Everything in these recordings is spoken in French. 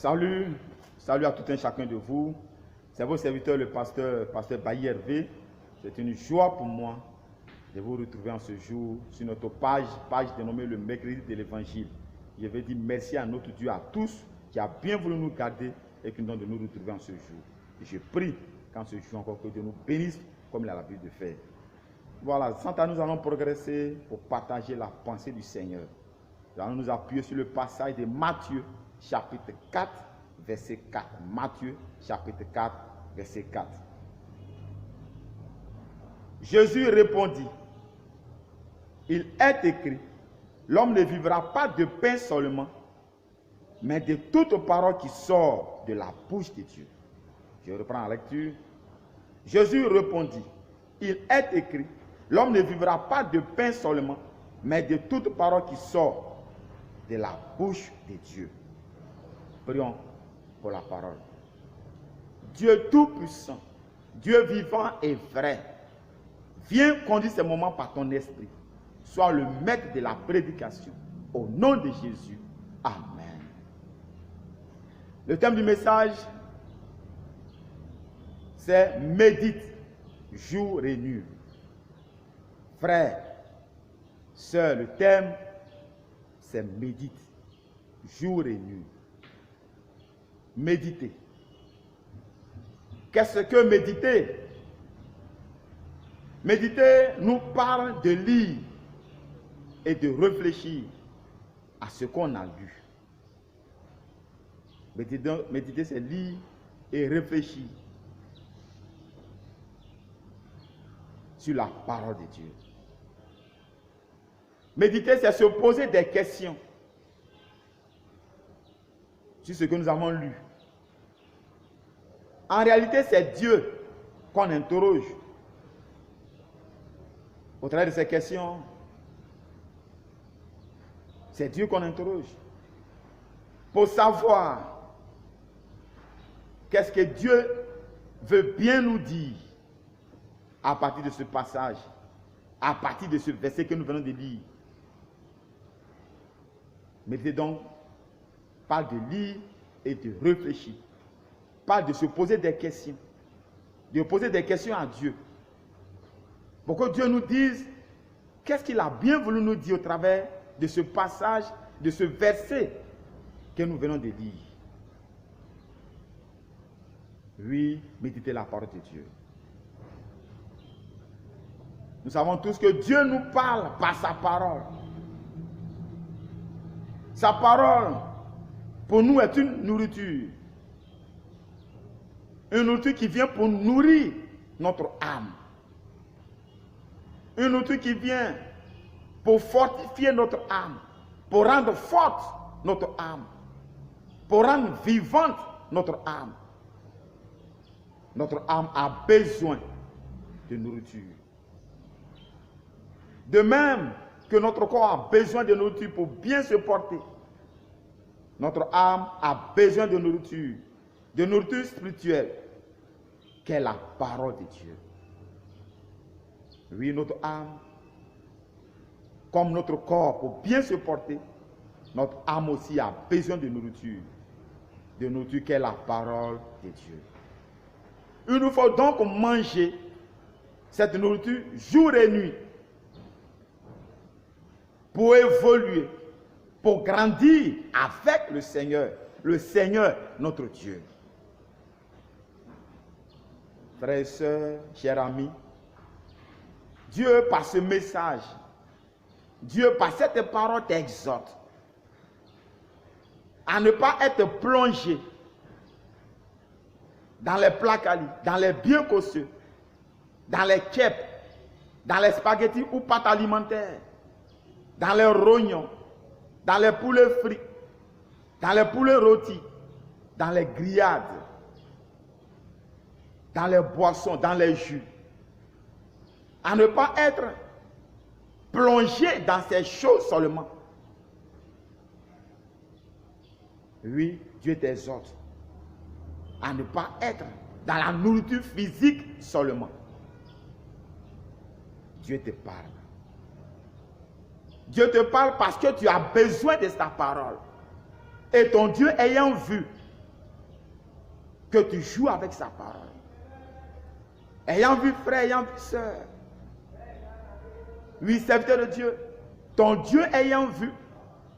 Salut à tout un chacun de vous. C'est votre serviteur, le pasteur Bailly Hervé. C'est une joie pour moi de vous retrouver en ce jour sur notre page dénommée le mercredi de l'évangile. Je veux dire merci à notre Dieu, à tous qui a bien voulu nous garder et qui nous donne de nous retrouver en ce jour. Et je prie qu'en ce jour encore que Dieu nous bénisse comme il a l'habitude de faire. Voilà, sans tarder, nous allons progresser pour partager la pensée du Seigneur. Nous allons nous appuyer sur le passage de Matthieu, chapitre 4, verset 4. Matthieu, chapitre 4, verset 4. Jésus répondit, il est écrit, l'homme ne vivra pas de pain seulement, mais de toute parole qui sort de la bouche de Dieu. Je reprends la lecture. Jésus répondit, il est écrit, l'homme ne vivra pas de pain seulement, mais de toute parole qui sort de la bouche de Dieu. Prions pour la parole. Dieu Tout-Puissant, Dieu vivant et vrai, viens conduire ces moments par ton esprit. Sois le maître de la prédication. Au nom de Jésus. Amen. Le thème du message, c'est médite, jour et nuit. Frère, sœur, le thème, c'est médite, jour et nuit. Méditer. Qu'est-ce que méditer? Méditer nous parle de lire et de réfléchir à ce qu'on a lu. Méditer, c'est lire et réfléchir sur la parole de Dieu. Méditer, c'est se poser des questions sur ce que nous avons lu. En réalité, c'est Dieu qu'on interroge. Au travers de ces questions, c'est Dieu qu'on interroge. Pour savoir qu'est-ce que Dieu veut bien nous dire à partir de ce passage, à partir de ce verset que nous venons de lire. Méditer donc parle de lire et de réfléchir. Parle de se poser des questions. De poser des questions à Dieu. Pour que Dieu nous dise qu'est-ce qu'il a bien voulu nous dire au travers de ce passage, de ce verset que nous venons de lire. Oui, méditer la parole de Dieu. Nous savons tous que Dieu nous parle par sa parole. Sa parole, pour nous, est une nourriture. Une nourriture qui vient pour nourrir notre âme. Une nourriture qui vient pour fortifier notre âme, pour rendre forte notre âme, pour rendre vivante notre âme. Notre âme a besoin de nourriture. De même que notre corps a besoin de nourriture pour bien se porter, notre âme a besoin de nourriture spirituelle, qu'est la parole de Dieu. Oui, notre âme, comme notre corps, pour bien se porter, notre âme aussi a besoin de nourriture qu'est la parole de Dieu. Il nous faut donc manger cette nourriture jour et nuit pour évoluer, pour grandir avec le Seigneur notre Dieu. Frères et sœurs, chers amis, Dieu par ce message, Dieu par cette parole t'exhorte à ne pas être plongé dans les plats quali, dans les biens cosseux, dans les crêpes, dans les spaghettis ou pâtes alimentaires, dans les rognons, dans les poulets frits, dans les poulets rôtis, dans les grillades, dans les boissons, dans les jus. À ne pas être plongé dans ces choses seulement. Oui, Dieu t'exhorte à ne pas être dans la nourriture physique seulement. Dieu te parle. Dieu te parle parce que tu as besoin de sa parole. Et ton Dieu ayant vu que tu joues avec sa parole. Ayant vu frère, ayant vu sœur, oui, serviteur de Dieu, ton Dieu ayant vu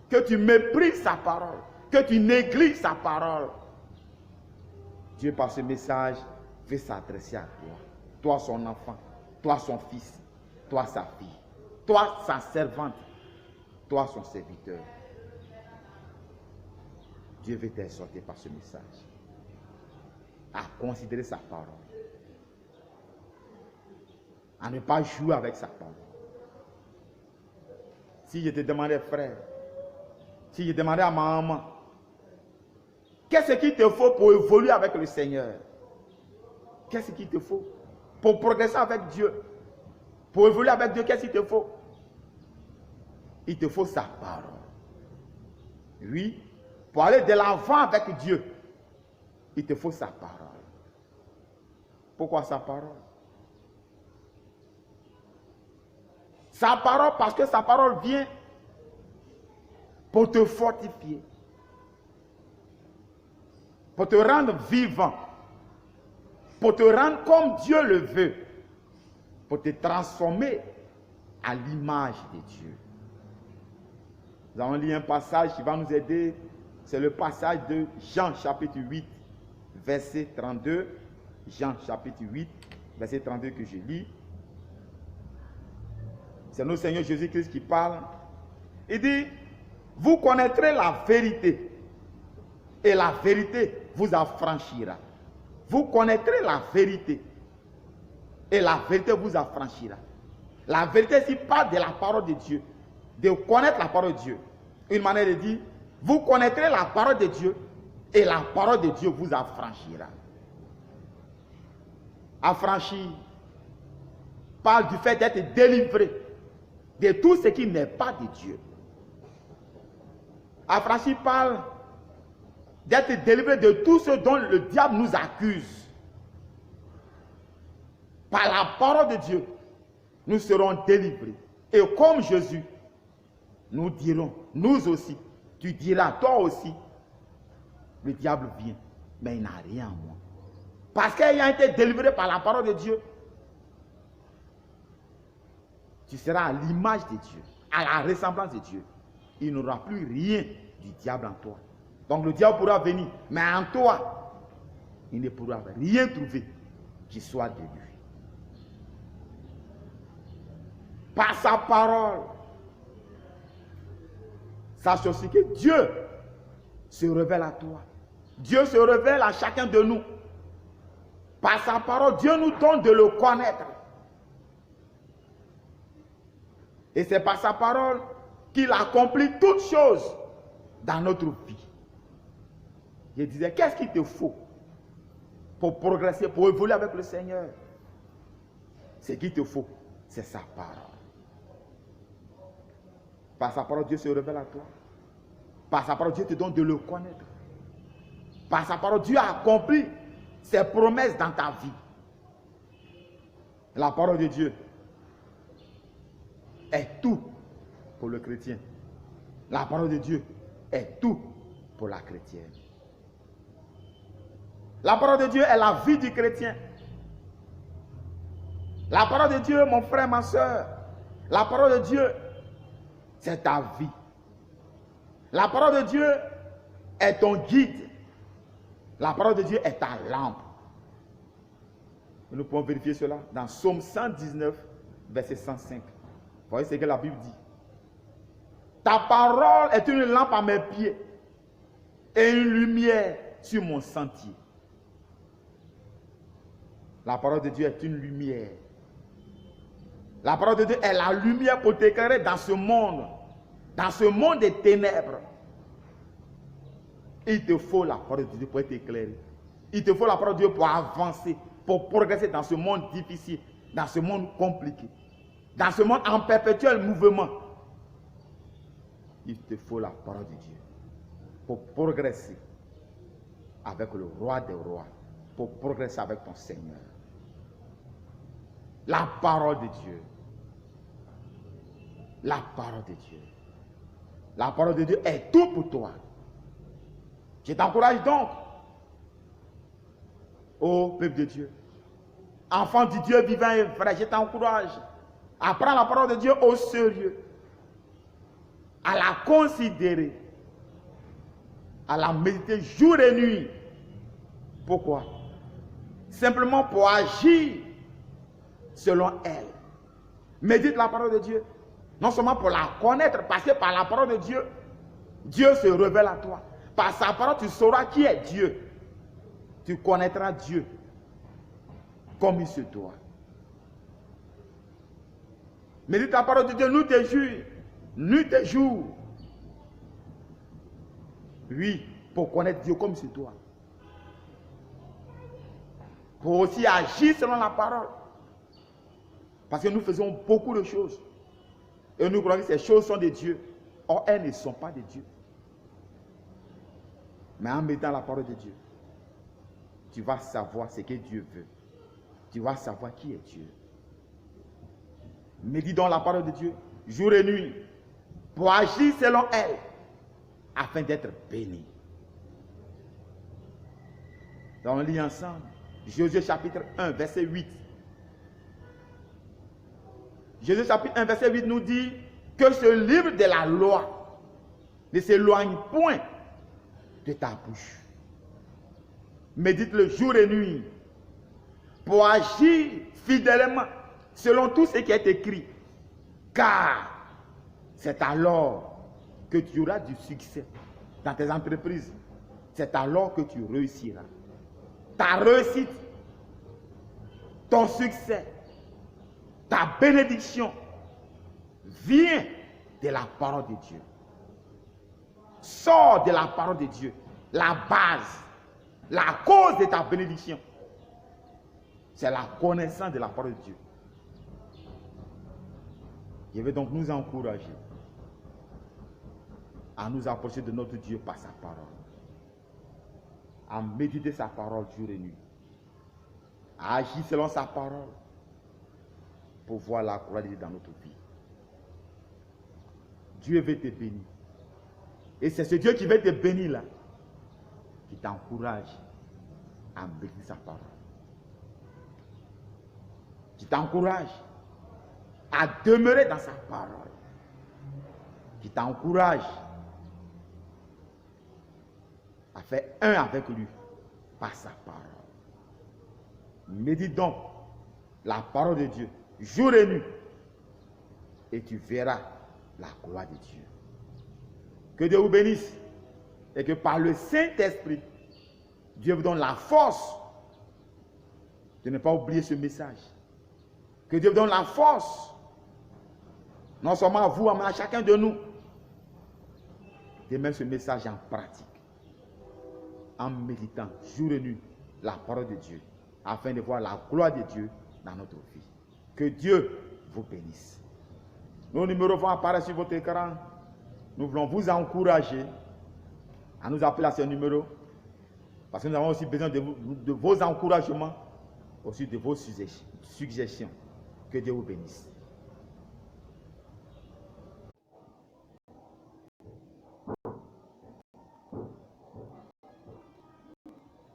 que tu méprises sa parole, que tu négliges sa parole, Dieu par ce message veut s'adresser à toi, toi son enfant, toi son fils, toi sa fille, toi sa servante, toi son serviteur. Dieu veut t'exhorter par ce message à considérer sa parole, à ne pas jouer avec sa parole. Si je te demandais, frère, si je demandais à ma maman, qu'est-ce qu'il te faut pour évoluer avec le Seigneur? Qu'est-ce qu'il te faut pour progresser avec Dieu? Pour évoluer avec Dieu, qu'est-ce qu'il te faut? Il te faut sa parole. Oui, pour aller de l'avant avec Dieu, il te faut sa parole. Pourquoi sa parole? Sa parole, parce que sa parole vient pour te fortifier, pour te rendre vivant, pour te rendre comme Dieu le veut, pour te transformer à l'image de Dieu. Nous allons lire un passage qui va nous aider. C'est le passage de Jean chapitre 8, verset 32. Jean chapitre 8, verset 32 que je lis. C'est notre Seigneur Jésus-Christ qui parle. Il dit, vous connaîtrez la vérité et la vérité vous affranchira. Vous connaîtrez la vérité et la vérité vous affranchira. La vérité, c'est pas de la parole de Dieu, de connaître la parole de Dieu. Une manière de dire, vous connaîtrez la parole de Dieu et la parole de Dieu vous affranchira. Affranchir parle du fait d'être délivré de tout ce qui n'est pas de Dieu. Affranchir parle d'être délivré de tout ce dont le diable nous accuse. Par la parole de Dieu, nous serons délivrés. Et comme Jésus, nous dirons, nous aussi, tu diras, toi aussi, le diable vient, mais il n'a rien en moi. Parce qu'ayant été délivré par la parole de Dieu, tu seras à l'image de Dieu, à la ressemblance de Dieu. Il n'aura plus rien du diable en toi. Donc le diable pourra venir, mais en toi, il ne pourra rien trouver qui soit de lui. Par sa parole, sache aussi que Dieu se révèle à toi. Dieu se révèle à chacun de nous. Par sa parole, Dieu nous donne de le connaître. Et c'est par sa parole qu'il accomplit toutes choses dans notre vie. Je disais, qu'est-ce qu'il te faut pour progresser, pour évoluer avec le Seigneur? Ce qu'il te faut, c'est sa parole. Par sa parole, Dieu se révèle à toi. Par sa parole, Dieu te donne de le connaître. Par sa parole, Dieu a accompli ses promesses dans ta vie. La parole de Dieu est tout pour le chrétien. La parole de Dieu est tout pour la chrétienne. La parole de Dieu est la vie du chrétien. La parole de Dieu, mon frère, ma soeur, la parole de Dieu, c'est ta vie. La parole de Dieu est ton guide. La parole de Dieu est ta lampe. Nous pouvons vérifier cela dans Psaume 119, verset 105. Vous voyez ce que la Bible dit. Ta parole est une lampe à mes pieds et une lumière sur mon sentier. La parole de Dieu est une lumière. La parole de Dieu est la lumière pour t'éclairer dans ce monde des ténèbres. Il te faut la parole de Dieu pour t'éclairer. Il te faut la parole de Dieu pour avancer, pour progresser dans ce monde difficile, dans ce monde compliqué, dans ce monde en perpétuel mouvement. Il te faut la parole de Dieu pour progresser avec le roi des rois, pour progresser avec ton Seigneur. La parole de Dieu. La parole de Dieu. La parole de Dieu est tout pour toi. Je t'encourage donc Ô peuple de Dieu, enfant du Dieu vivant et vrai, je t'encourage à prendre la parole de Dieu au sérieux, à la considérer, à la méditer jour et nuit. Pourquoi? Simplement pour agir selon elle. Médite la parole de Dieu. Non seulement pour la connaître, parce que par la parole de Dieu, Dieu se révèle à toi. Par sa parole, tu sauras qui est Dieu. Tu connaîtras Dieu comme il se doit. Médite la parole de Dieu, nuit et jour. Oui, pour connaître Dieu comme il se doit. Pour aussi agir selon la parole. Parce que nous faisons beaucoup de choses. Et nous croyons que ces choses sont de Dieu. Or, elles ne sont pas de Dieu. Mais en mettant la parole de Dieu, tu vas savoir ce que Dieu veut. Tu vas savoir qui est Dieu. Médite donc la parole de Dieu, jour et nuit, pour agir selon elle, afin d'être béni. Donc, on lit ensemble Josué chapitre 1, verset 8. Josué chapitre 1, verset 8 nous dit que ce livre de la loi ne s'éloigne point de ta bouche. Médite-le jour et nuit pour agir fidèlement selon tout ce qui est écrit. Car c'est alors que tu auras du succès dans tes entreprises. C'est alors que tu réussiras. Ta réussite, ton succès, ta bénédiction vient de la parole de Dieu. Sors de la parole de Dieu. La base, la cause de ta bénédiction, c'est la connaissance de la parole de Dieu. Je vais donc nous encourager à nous approcher de notre Dieu par sa parole, à méditer sa parole jour et nuit, à agir selon sa parole pour voir la gloire de Dieu dans notre vie. Dieu veut te bénir. Et c'est ce Dieu qui veut te bénir là, qui t'encourage à méditer sa parole. Qui t'encourage à demeurer dans sa parole. Qui t'encourage à faire un avec lui par sa parole. Médite donc la parole de Dieu jour et nuit et tu verras la gloire de Dieu. Que Dieu vous bénisse et que par le Saint-Esprit, Dieu vous donne la force de ne pas oublier ce message. Que Dieu vous donne la force, non seulement à vous, mais à chacun de nous, de mettre ce message en pratique, en méditant jour et nuit la parole de Dieu, afin de voir la gloire de Dieu dans notre vie. Que Dieu vous bénisse. Nos numéros vont apparaître sur votre écran. Nous voulons vous encourager à nous appeler à ce numéro, parce que nous avons aussi besoin de vos encouragements, aussi de vos suggestions. Que Dieu vous bénisse.